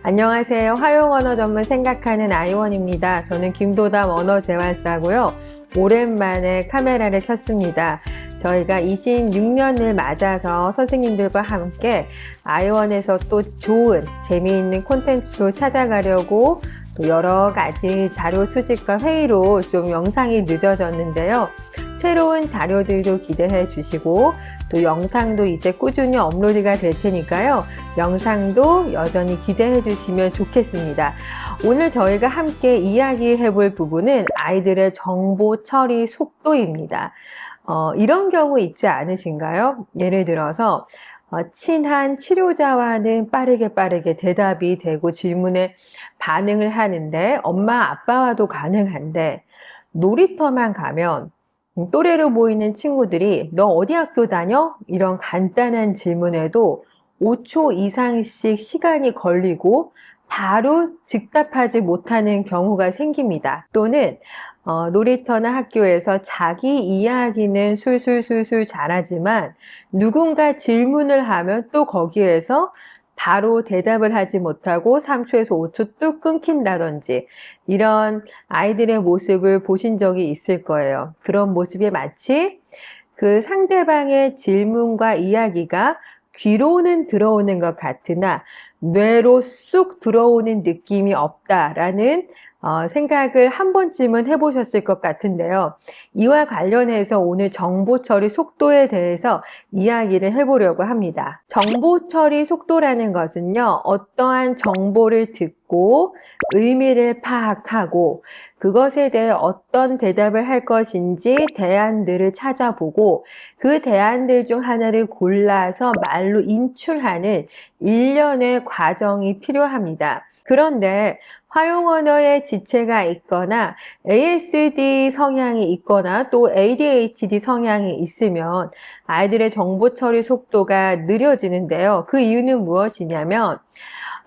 안녕하세요. 화용언어 전문 생각하는 아이원입니다. 저는 김도담 언어재활사고요. 오랜만에 카메라를 켰습니다. 저희가 26년을 맞아서 선생님들과 함께 아이원에서 또 좋은 재미있는 콘텐츠로 찾아가려고 또 여러 가지 자료 수집과 회의로 좀 영상이 늦어졌는데요. 새로운 자료들도 기대해 주시고 또 영상도 이제 꾸준히 업로드가 될 테니까요. 영상도 여전히 기대해 주시면 좋겠습니다. 오늘 저희가 함께 이야기해 볼 부분은 아이들의 정보 처리 속도입니다. 이런 경우 있지 않으신가요? 예를 들어서 친한 치료자와는 빠르게 대답이 되고 질문에 반응을 하는데 엄마 아빠와도 가능한데 놀이터만 가면 또래로 보이는 친구들이 너 어디 학교 다녀? 이런 간단한 질문에도 5초 이상씩 시간이 걸리고 바로 즉답하지 못하는 경우가 생깁니다. 또는 놀이터나 학교에서 자기 이야기는 술술술술 잘하지만 누군가 질문을 하면 또 거기에서 바로 대답을 하지 못하고 3초에서 5초 뚝 끊긴다든지 이런 아이들의 모습을 보신 적이 있을 거예요. 그런 모습이 마치 그 상대방의 질문과 이야기가 귀로는 들어오는 것 같으나 뇌로 쑥 들어오는 느낌이 없다라는 생각을 한 번쯤은 해보셨을 것 같은데요. 이와 관련해서 오늘 정보 처리 속도에 대해서 이야기를 해보려고 합니다. 정보 처리 속도라는 것은요, 어떠한 정보를 듣고 의미를 파악하고 그것에 대해 어떤 대답을 할 것인지 대안들을 찾아보고 그 대안들 중 하나를 골라서 말로 인출하는 일련의 과정이 필요합니다. 그런데 화용언어에 지체가 있거나 ASD 성향이 있거나 또 ADHD 성향이 있으면 아이들의 정보 처리 속도가 느려지는데요. 그 이유는 무엇이냐면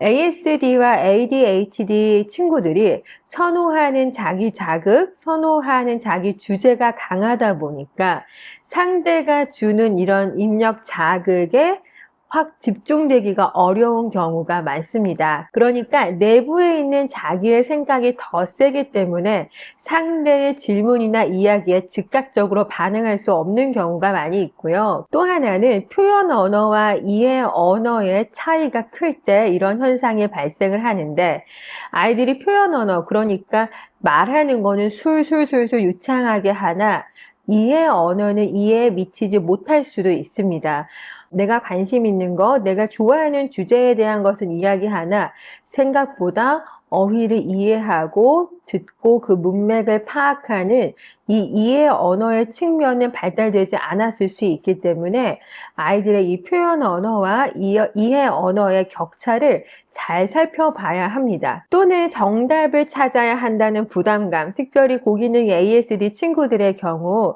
ASD와 ADHD 친구들이 선호하는 자기 자극, 선호하는 자기 주제가 강하다 보니까 상대가 주는 이런 입력 자극에 확 집중되기가 어려운 경우가 많습니다. 그러니까 내부에 있는 자기의 생각이 더 세기 때문에 상대의 질문이나 이야기에 즉각적으로 반응할 수 없는 경우가 많이 있고요. 또 하나는 표현 언어와 이해 언어의 차이가 클 때 이런 현상이 발생을 하는데 아이들이 표현 언어, 그러니까 말하는 거는 술술술술 유창하게 하나 이해 언어는 이해에 미치지 못할 수도 있습니다. 내가 관심 있는 것, 내가 좋아하는 주제에 대한 것은 이야기하나 생각보다 어휘를 이해하고 듣고 그 문맥을 파악하는 이 이해 언어의 측면은 발달되지 않았을 수 있기 때문에 아이들의 이 표현 언어와 이해 언어의 격차를 잘 살펴봐야 합니다. 또는 정답을 찾아야 한다는 부담감, 특별히 고기능 ASD 친구들의 경우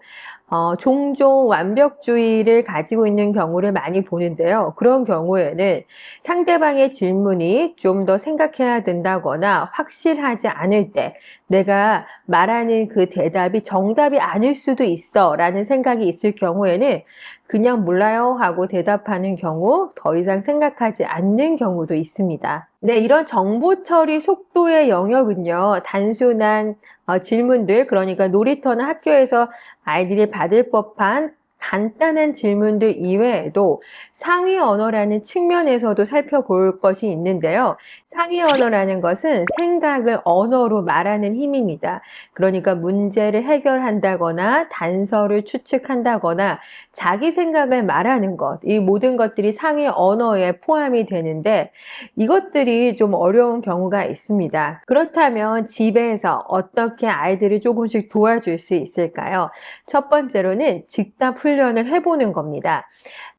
종종 완벽주의를 가지고 있는 경우를 많이 보는데요. 그런 경우에는 상대방의 질문이 좀 더 생각해야 된다거나 확실하지 않을 때 내가 말하는 그 대답이 정답이 아닐 수도 있어 라는 생각이 있을 경우에는 그냥 몰라요 하고 대답하는 경우, 더 이상 생각하지 않는 경우도 있습니다. 네, 이런 정보 처리 속도의 영역은요, 단순한 질문들, 그러니까 놀이터나 학교에서 아이들이 받을 법한 간단한 질문들 이외에도 상위 언어라는 측면에서도 살펴볼 것이 있는데요. 상위 언어라는 것은 생각을 언어로 말하는 힘입니다. 그러니까 문제를 해결한다거나 단서를 추측한다거나 자기 생각을 말하는 것, 이 모든 것들이 상위 언어에 포함이 되는데 이것들이 좀 어려운 경우가 있습니다. 그렇다면 집에서 어떻게 아이들을 조금씩 도와줄 수 있을까요? 첫 번째로는 즉답 훈련을 해보는 겁니다.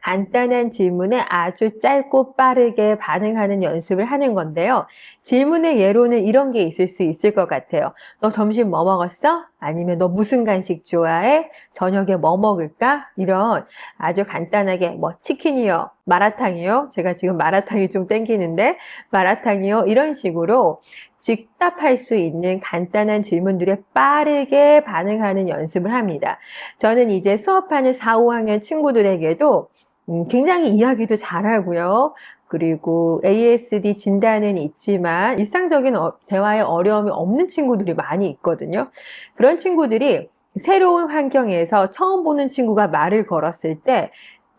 간단한 질문에 아주 짧고 빠르게 반응하는 연습을 하는 건데요. 질문의 예로는 이런 게 있을 수 있을 것 같아요. 너 점심 뭐 먹었어? 아니면 너 무슨 간식 좋아해? 저녁에 뭐 먹을까? 이런 아주 간단하게 뭐 치킨이요, 마라탕이요. 제가 지금 마라탕이 좀 땡기는데 마라탕이요. 이런 식으로 즉답할 수 있는 간단한 질문들에 빠르게 반응하는 연습을 합니다. 저는 이제 수업하는 4, 5학년 친구들에게도 굉장히 이야기도 잘하고요. 그리고 ASD 진단은 있지만 일상적인 대화에 어려움이 없는 친구들이 많이 있거든요. 그런 친구들이 새로운 환경에서 처음 보는 친구가 말을 걸었을 때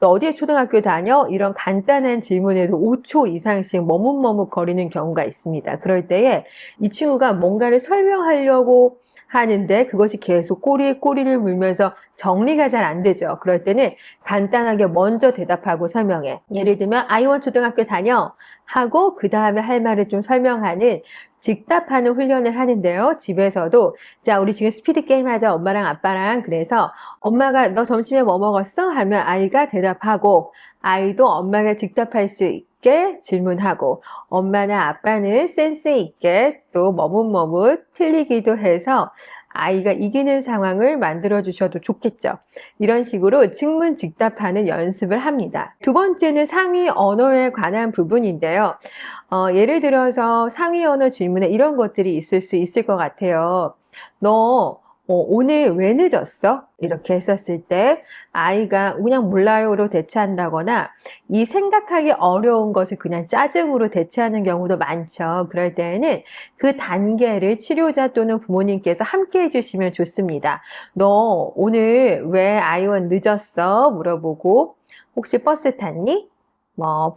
너 어디에 초등학교 다녀? 이런 간단한 질문에도 5초 이상씩 머뭇머뭇거리는 경우가 있습니다. 그럴 때에 이 친구가 뭔가를 설명하려고 하는데 그것이 계속 꼬리에 꼬리를 물면서 정리가 잘 안 되죠. 그럴 때는 간단하게 먼저 대답하고 설명해. 예를 들면 아이원 초등학교 다녀 하고 그 다음에 할 말을 좀 설명하는 즉답하는 훈련을 하는데요. 집에서도 자, 우리 지금 스피드 게임 하자. 엄마랑 아빠랑. 그래서 엄마가 너 점심에 뭐 먹었어? 하면 아이가 대답하고 아이도 엄마가 즉답할 수 있게 질문하고 엄마나 아빠는 센스 있게 또 머뭇머뭇 틀리기도 해서 아이가 이기는 상황을 만들어 주셔도 좋겠죠. 이런 식으로 즉문즉답하는 연습을 합니다. 두 번째는 상위 언어에 관한 부분인데요. 예를 들어서 상위 언어 질문에 이런 것들이 있을 수 있을 것 같아요. 너 오늘 왜 늦었어? 이렇게 했었을 때 아이가 그냥 몰라요로 대체한다거나 이 생각하기 어려운 것을 그냥 짜증으로 대체하는 경우도 많죠. 그럴 때에는 그 단계를 치료자 또는 부모님께서 함께 해주시면 좋습니다. 너 오늘 왜 아이원 늦었어? 물어보고 혹시 버스 탔니?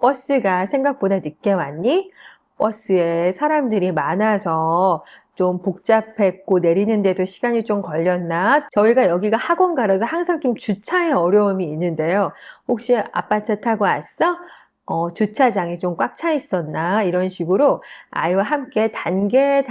버스가 생각보다 늦게 왔니? 버스에 사람들이 많아서 좀 복잡했고 내리는데도 시간이 좀 걸렸나? 저희가 여기가 학원가라서 항상 좀 주차에 어려움이 있는데요. 혹시 아빠 차 타고 왔어? 주차장이 좀 꽉 차 있었나? 이런 식으로 아이와 함께 단계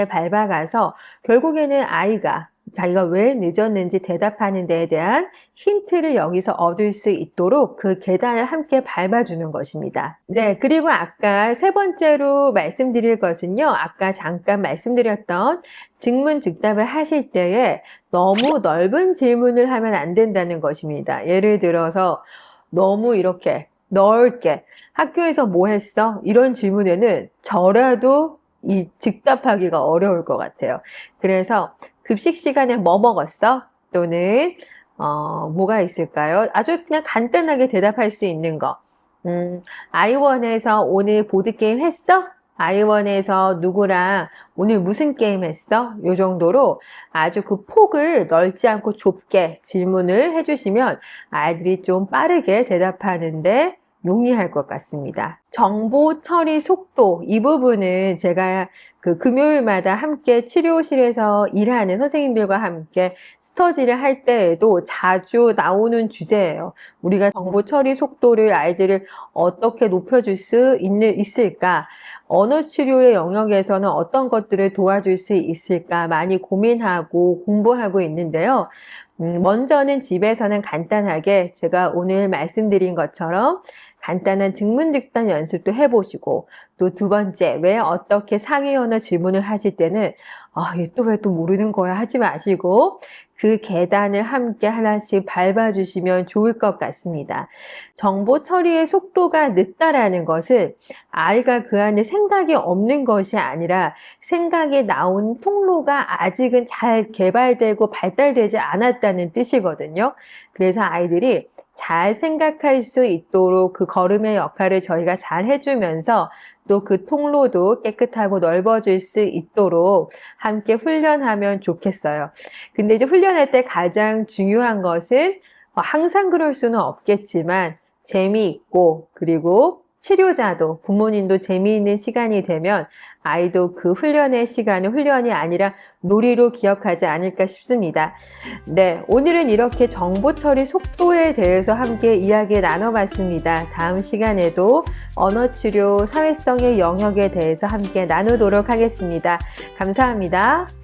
밟아가서 결국에는 아이가 자기가 왜 늦었는지 대답하는 데에 대한 힌트를 여기서 얻을 수 있도록 그 계단을 함께 밟아주는 것입니다. 네, 그리고 아까 세 번째로 말씀드릴 것은요. 아까 잠깐 말씀드렸던 즉문즉답을 하실 때에 너무 넓은 질문을 하면 안 된다는 것입니다. 예를 들어서 너무 이렇게 넓게 학교에서 뭐 했어? 이런 질문에는 저라도 이 즉답하기가 어려울 것 같아요. 그래서 급식 시간에 뭐 먹었어? 또는 뭐가 있을까요? 아주 그냥 간단하게 대답할 수 있는 거. 아이원에서 오늘 보드게임 했어? 아이원에서 누구랑 오늘 무슨 게임 했어? 요 정도로 아주 그 폭을 넓지 않고 좁게 질문을 해주시면 아이들이 좀 빠르게 대답하는데 용이할 것 같습니다. 정보 처리 속도 이 부분은 제가 그 금요일마다 함께 치료실에서 일하는 선생님들과 함께 스터디를 할 때에도 자주 나오는 주제예요. 우리가 정보 처리 속도를 아이들을 어떻게 높여줄 수 있을까? 언어 치료의 영역에서는 어떤 것들을 도와줄 수 있을까? 많이 고민하고 공부하고 있는데요. 먼저는 집에서는 간단하게 제가 오늘 말씀드린 것처럼 간단한 즉문즉답 연습도 해보시고 또 두 번째, 왜 어떻게 상위 언어 질문을 하실 때는 얘 또 왜 또 모르는 거야 하지 마시고 그 계단을 함께 하나씩 밟아주시면 좋을 것 같습니다. 정보 처리의 속도가 늦다라는 것은 아이가 그 안에 생각이 없는 것이 아니라 생각이 나온 통로가 아직은 잘 개발되고 발달되지 않았다는 뜻이거든요. 그래서 아이들이 잘 생각할 수 있도록 그 걸음의 역할을 저희가 잘 해주면서 또 그 통로도 깨끗하고 넓어질 수 있도록 함께 훈련하면 좋겠어요. 근데 이제 훈련할 때 가장 중요한 것은 항상 그럴 수는 없겠지만 재미있고 그리고 치료자도 부모님도 재미있는 시간이 되면 아이도 그 훈련의 시간은 훈련이 아니라 놀이로 기억하지 않을까 싶습니다. 네, 오늘은 이렇게 정보 처리 속도에 대해서 함께 이야기 나눠봤습니다. 다음 시간에도 언어 치료 사회성의 영역에 대해서 함께 나누도록 하겠습니다. 감사합니다.